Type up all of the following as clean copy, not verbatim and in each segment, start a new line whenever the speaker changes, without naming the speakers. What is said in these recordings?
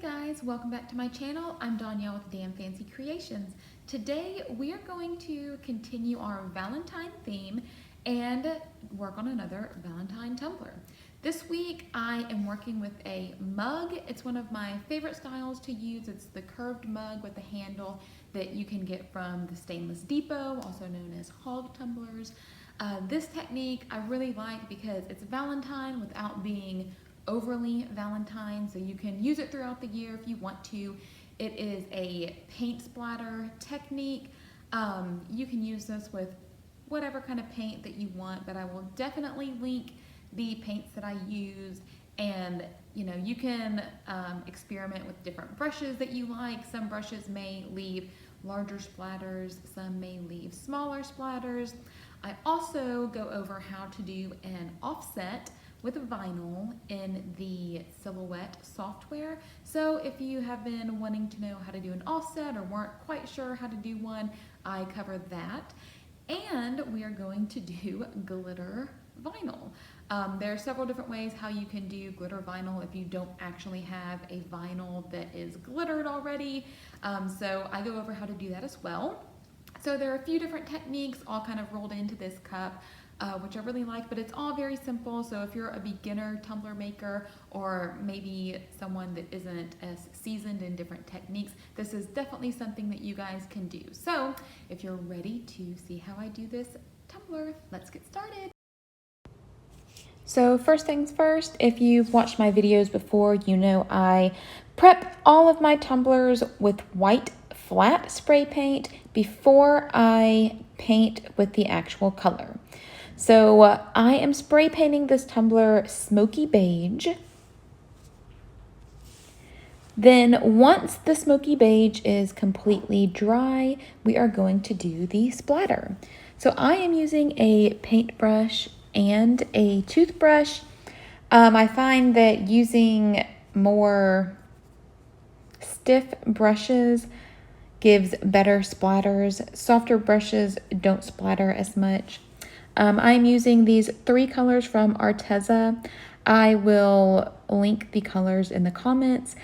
Hey guys, welcome back to my channel. I'm Danielle with Damn Fancy Creations. Today we are going to continue our Valentine theme and work on another Valentine tumbler. This week I am working with a mug. It's one of my favorite styles to use. It's the curved mug with the handle that you can get from the Stainless Depot, also known as hog tumblers. This technique I really like because it's Valentine without being overly Valentine, so you can use it throughout the year if you want to. It is a paint splatter technique. You can use this with whatever kind of paint that you want, but I will definitely link the paints that I used, and you can experiment with different brushes that you like. Some brushes may leave larger splatters, some may leave smaller splatters. I also go over how to do an offset with vinyl in the Silhouette software. So if you have been wanting to know how to do an offset or weren't quite sure how to do one, I cover that. And we are going to do glitter vinyl. There are several different ways how you can do glitter vinyl if you don't actually have a vinyl that is glittered already. So I go over how to do that as well. So there are a few different techniques all kind of rolled into this cup, which I really like, but it's all very simple. So if you're a beginner tumbler maker, or maybe someone that isn't as seasoned in different techniques, this is definitely something that you guys can do. So if you're ready to see how I do this tumbler, let's get started. So first things first, if you've watched my videos before, you know I prep all of my tumblers with white flat spray paint before I paint with the actual color. So I am spray painting this tumbler smoky beige. Then once the smoky beige is completely dry, we are going to do the splatter. So I am using a paintbrush and a toothbrush. I find that using more stiff brushes gives better splatters. Softer brushes don't splatter as much. I'm using these 3 colors from Arteza. I will link the colors in the comments.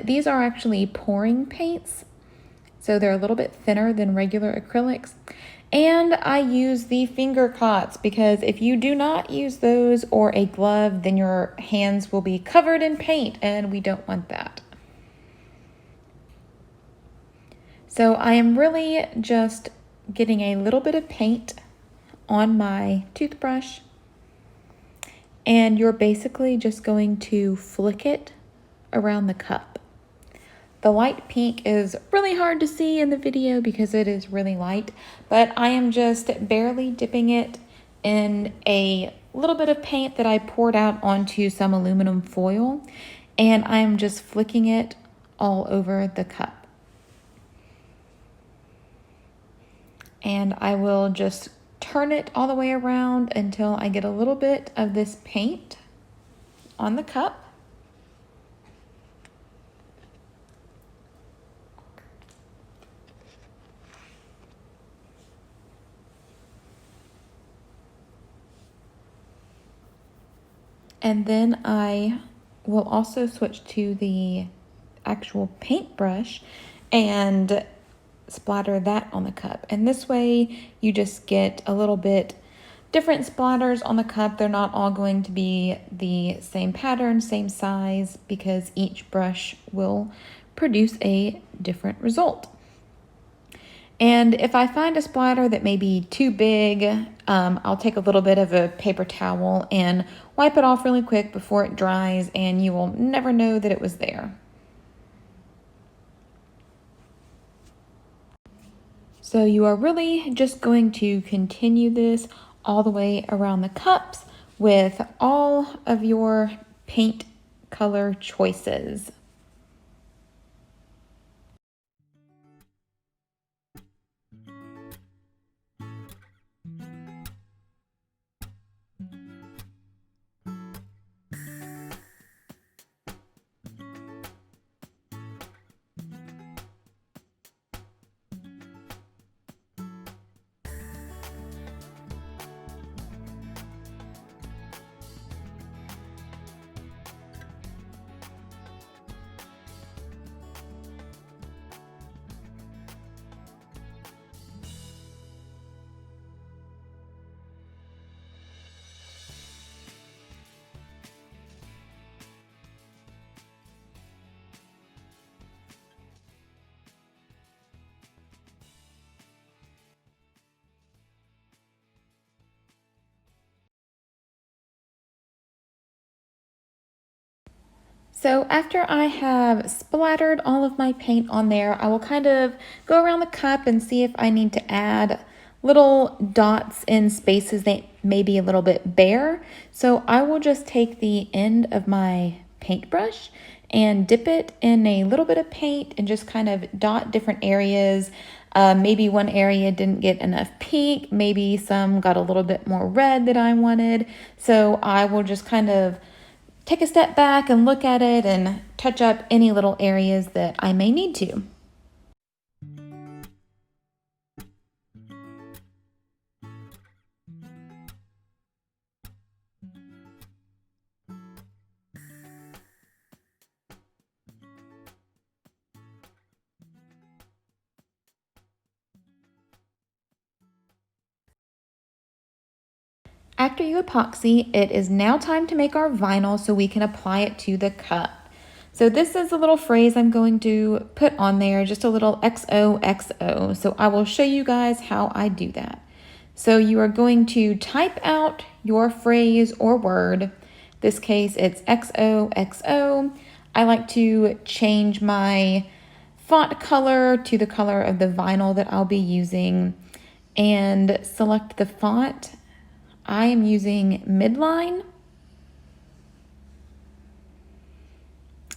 These are actually pouring paints, so they're a little bit thinner than regular acrylics. And I use the finger cots because if you do not use those or a glove, then your hands will be covered in paint, and we don't want that. So I am really just getting a little bit of paint on my toothbrush, and you're basically just going to flick it around the cup. The light pink is really hard to see in the video because it is really light, but I am just barely dipping it in a little bit of paint that I poured out onto some aluminum foil, and I am just flicking it all over the cup. And I will just turn it all the way around until I get a little bit of this paint on the cup. And then I will also switch to the actual paintbrush and splatter that on the cup. And this way you just get a little bit different splatters on the cup. They're not all going to be the same pattern, same size, because each brush will produce a different result. And if I find a splatter that may be too big, I'll take a little bit of a paper towel and wipe it off really quick before it dries, and you will never know that it was there. So you are really just going to continue this all the way around the cups with all of your paint color choices. So after I have splattered all of my paint on there, I will kind of go around the cup and see if I need to add little dots in spaces that may be a little bit bare. So I will just take the end of my paintbrush and dip it in a little bit of paint and just kind of dot different areas. Maybe one area didn't get enough pink, maybe some got a little bit more red than I wanted. So I will just kind of take a step back and look at it and touch up any little areas that I may need to. After you epoxy, it is now time to make our vinyl so we can apply it to the cup. So this is a little phrase I'm going to put on there, just a little XOXO. So I will show you guys how I do that. So you are going to type out your phrase or word. This case, it's XOXO. I like to change my font color to the color of the vinyl that I'll be using and select the font. I am using Midline.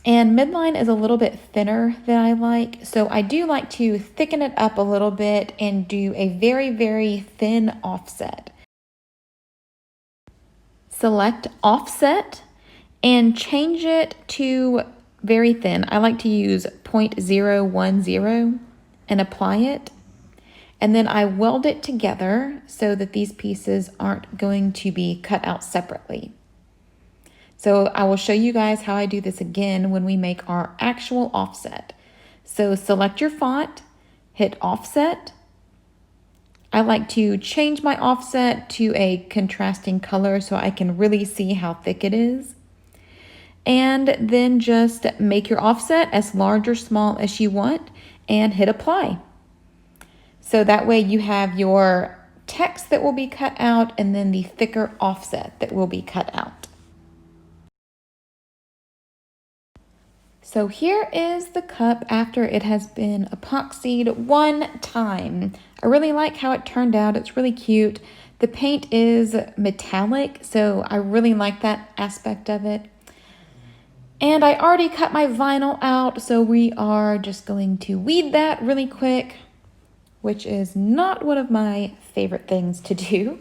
And Midline is a little bit thinner than I like, so I do like to thicken it up a little bit and do a very, very thin offset. Select Offset and change it to very thin. I like to use 0.010 and apply it. And then I weld it together so that these pieces aren't going to be cut out separately. So I will show you guys how I do this again when we make our actual offset. So select your font, hit offset. I like to change my offset to a contrasting color so I can really see how thick it is. And then just make your offset as large or small as you want and hit apply. So that way you have your text that will be cut out and then the thicker offset that will be cut out. So here is the cup after it has been epoxied one time. I really like how it turned out. It's really cute. The paint is metallic, so I really like that aspect of it. And I already cut my vinyl out, so we are just going to weed that really quick, which is not one of my favorite things to do.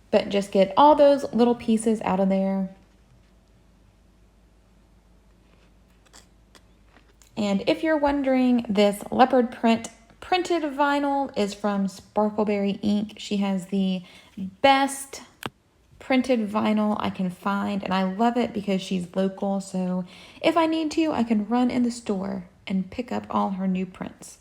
But just get all those little pieces out of there. And if you're wondering, this leopard print printed vinyl is from Sparkleberry Ink. She has the best printed vinyl I can find, and I love it because she's local, so if I need to, I can run in the store and pick up all her new prints.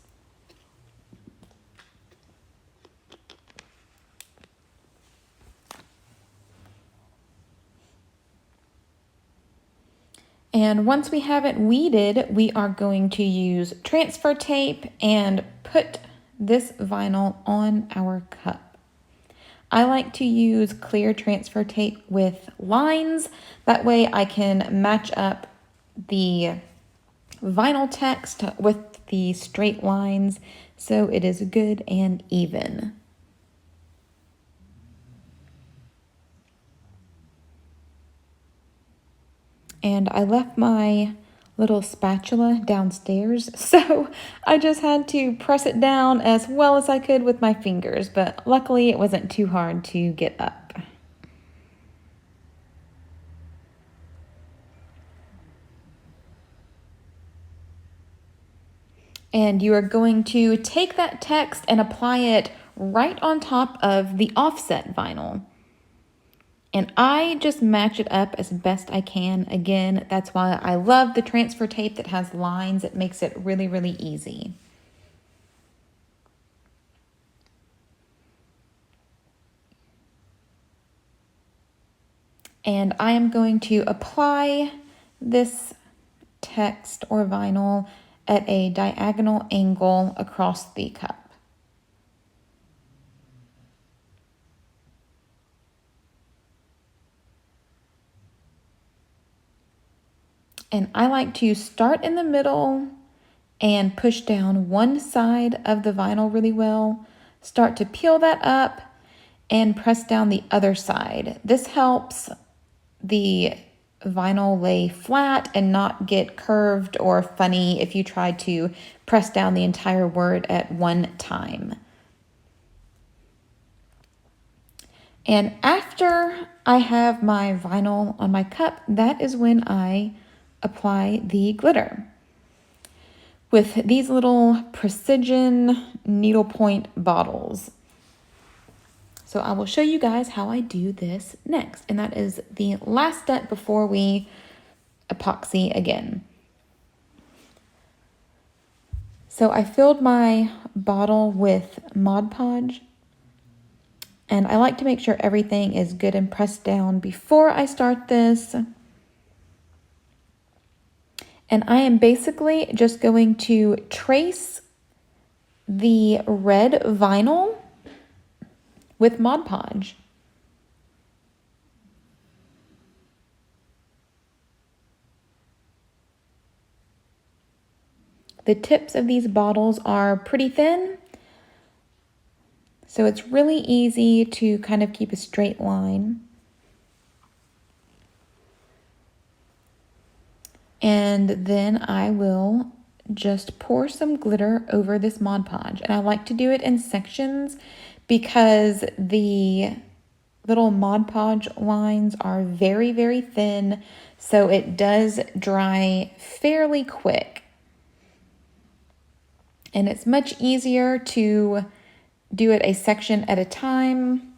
And once we have it weeded, we are going to use transfer tape and put this vinyl on our cup. I like to use clear transfer tape with lines. That way I can match up the vinyl text with the straight lines so it is good and even. And I left my little spatula downstairs, so I just had to press it down as well as I could with my fingers, but luckily it wasn't too hard to get up. And you are going to take that text and apply it right on top of the offset vinyl. And I just match it up as best I can. Again, that's why I love the transfer tape that has lines. It makes it really, really easy. And I am going to apply this text or vinyl at a diagonal angle across the cup. And I like to start in the middle and push down one side of the vinyl really well. Start to peel that up and press down the other side. This helps the vinyl lay flat and not get curved or funny if you try to press down the entire word at one time. And after I have my vinyl on my cup, that is when I apply the glitter with these little precision needlepoint bottles. So I will show you guys how I do this next, and that is the last step before we epoxy again. So I filled my bottle with Mod Podge, and I like to make sure everything is good and pressed down before I start this. And I am basically just going to trace the red vinyl with Mod Podge. The tips of these bottles are pretty thin, so it's really easy to kind of keep a straight line. And then I will just pour some glitter over this Mod Podge. And I like to do it in sections because the little Mod Podge lines are very, very thin, so it does dry fairly quick. And it's much easier to do it a section at a time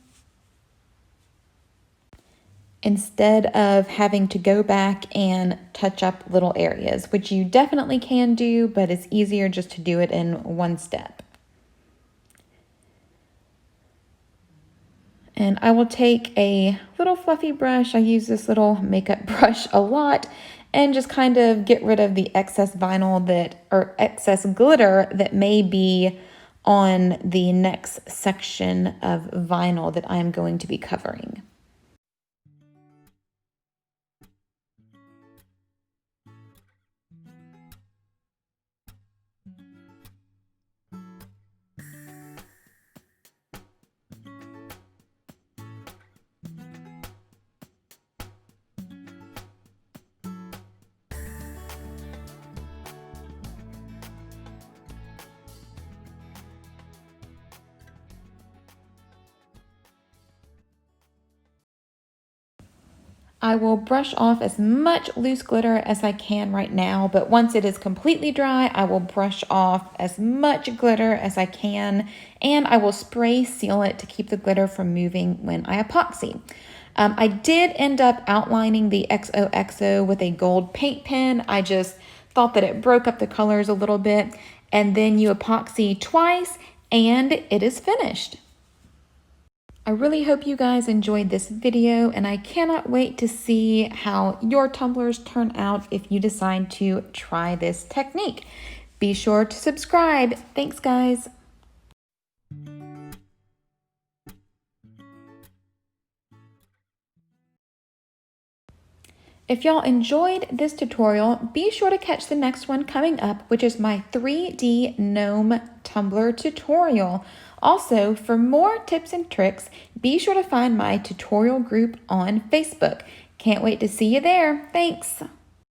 instead of having to go back and touch up little areas, which you definitely can do, but it's easier just to do it in one step. And I will take a little fluffy brush. I use this little makeup brush a lot, and just kind of get rid of the excess vinyl or excess glitter that may be on the next section of vinyl that I am going to be covering. I will brush off as much loose glitter as I can right now, but once it is completely dry, I will brush off as much glitter as I can, and I will spray seal it to keep the glitter from moving when I epoxy. I did end up outlining the XOXO with a gold paint pen. I just thought that it broke up the colors a little bit, and then you epoxy twice and it is finished. I really hope you guys enjoyed this video, and I cannot wait to see how your tumblers turn out if you decide to try this technique. Be sure to subscribe. Thanks, guys. If y'all enjoyed this tutorial, be sure to catch the next one coming up, which is my 3D gnome tumbler tutorial. Also, for more tips and tricks, be sure to find my tutorial group on Facebook. Can't wait to see you there. Thanks.